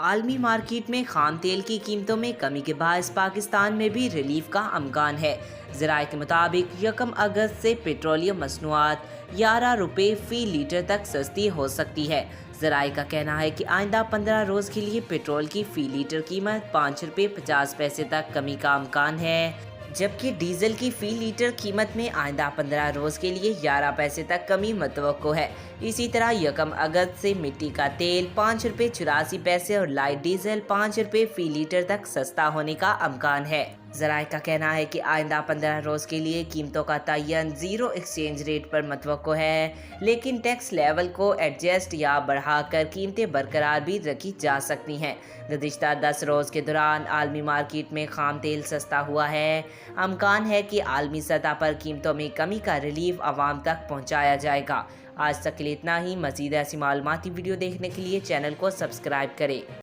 عالمی مارکیٹ میں خام تیل کی قیمتوں میں کمی کے باعث پاکستان میں بھی ریلیف کا امکان ہے۔ ذرائع کے مطابق 1 اگست سے پیٹرولیم مصنوعات 11 روپے فی لیٹر تک سستی ہو سکتی ہے۔ ذرائع کا کہنا ہے کہ آئندہ 15 روز کے لیے پیٹرول کی فی لیٹر قیمت 5 روپے 50 پیسے تک کمی کا امکان ہے، جبکہ ڈیزل کی فی لیٹر قیمت میں آئندہ 15 روز کے لیے 11 پیسے تک کمی متوقع ہے۔ اسی طرح 1 اگست سے مٹی کا تیل 5 روپے 84 پیسے اور لائٹ ڈیزل 5 روپے فی لیٹر تک سستا ہونے کا امکان ہے۔ ذرائع کا کہنا ہے کہ آئندہ 15 روز کے لیے قیمتوں کا تعین زیرو ایکسچینج ریٹ پر متوقع ہے، لیکن ٹیکس لیول کو ایڈجسٹ یا بڑھا کر قیمتیں برقرار بھی رکھی جا سکتی ہیں۔ گزشتہ 10 روز کے دوران عالمی مارکیٹ میں خام تیل سستا ہوا ہے۔ امکان ہے کہ عالمی سطح پر قیمتوں میں کمی کا ریلیف عوام تک پہنچایا جائے گا۔ آج تک کے لیے اتنا ہی۔ مزید ایسی معلوماتی ویڈیو دیکھنے کے لیے چینل کو سبسکرائب کریں۔